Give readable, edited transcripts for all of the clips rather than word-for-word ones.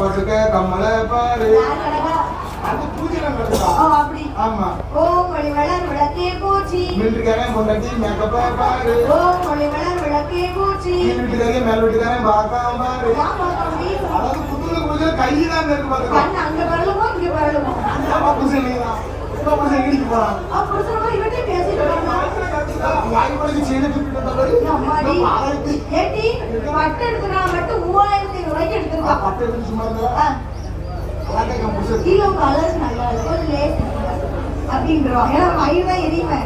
பசுக்க கம்மல பாரு அது பூஜைல நடக்குதா? அப்படி. ஆமா. ஓம் ஒளி வளர் விளக்கே போற்றி. மில்லுக்காரன் பொண்டாட்டி மேக்கப் பாரு. ஓம் ஒளி வளர் விளக்கே போற்றி. வீட்டுக்காரன் மேல் வீட்டுக்காரன் பார்க்காம பாரு. அதாவது புதுல பூஜை கையில இருக்கு பாருங்க. கண்ணு அங்க வரலுமோ இங்க வரலுமோ. அம்மா பூஜை இல்லையா? அம்மா பூஜை இடிக்கு போறான். புருஷனமா இவட்டே பேசிட்டு இருக்காங்க. வாய் பழகி செய்து விட்டுட்டாரு. அம்மாடி. ஏடி பட்டு எடுத்துனா மட்டும் 3500 ரூபாய்க்கு எடுத்துறா. பட்டு எடுத்து சும்மா இருந்தா. கிலோ கலர் நல்லா இருக்கு ஒரு லேஸ் அப்படின்றோம். ஏன்னா மயில் தான் எரியுமே.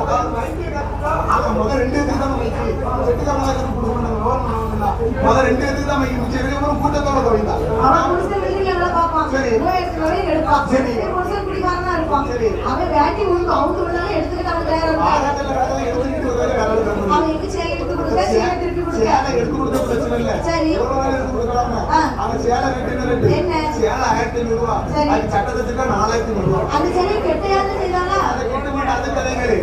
முதல் 2 எடுத்து தான் முதல் 2 எடுத்து தான் கூட்டத்தோட கவிதா அவன் புருஷன் வெளியில எவ்வளவு பார்ப்பான். 3000 வரையும் எடுப்பான். சரி புருஷன் குடிக்காரன் தான் இருப்பான். அவன் வேட்டி உழுந்து அவுத்து விடாலும் எடுத்துக்கிட்டு அவன் தயாரா அவன் எங்க சேலை எடுத்து கொடுக்க சேலை திருப்பி கொடுக்க எடுத்து கொடுத்த பிரச்சனை இல்ல. சரி எடுத்து கொடுக்கலாமா? அவன் சேலை ரேட் என்ன? சேலை 1500 ரூபாய். அது சட்டத்துக்கு 4000 ரூபாய். அந்த சேலை கெட்டையாவது செய்தானா? அதை கெட்ட மாட்டா அது கதைங்களே.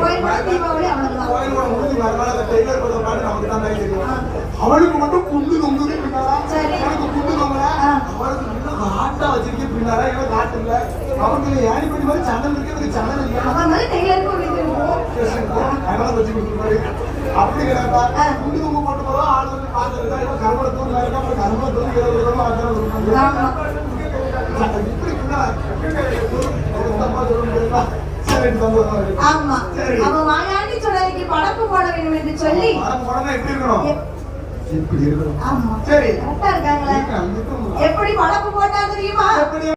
தீபாவளி அவ்வளவுதான். கோயிலோட முடிஞ்சு வரனால அந்த டெய்லர் போட பாட்டு நமக்கு தான் தெரியும். அவளுக்கு மட்டும் குண்டு தொங்குது பின்னாரா? எனக்கு குண்டு தொங்கல. அவளுக்கு இன்னும் ஹாட்டா வச்சிருக்கேன் பின்னாரா? எனக்கு ஹாட் இல்ல. அவங்களுக்கு ஏறி பண்ணி மாதிரி சண்டல் இருக்கு. எனக்கு சண்டல் இல்ல. அவன் மாதிரி டெய்லருக்கு அதனால வச்சு கொடுத்துருப்பாரு. அப்படி கிடையாதா? குண்டு தொங்க போட்டு போறோம். ஆள் வந்து பார்த்துருக்கா. இவன் கருமத்தூர் இருக்கா. அப்புறம் கருமத்தூர் 20 ரூபாய் ஆமா. அவன் வாயாண்டி சொன்னதுக்கு படப்பு போட வேண்டும் என்று சொல்லி எப்படி இருக்கணும்? ஆமா சரி கரெக்டா இருக்காங்களா? எப்படி படப்பு போட்டா தெரியுமா?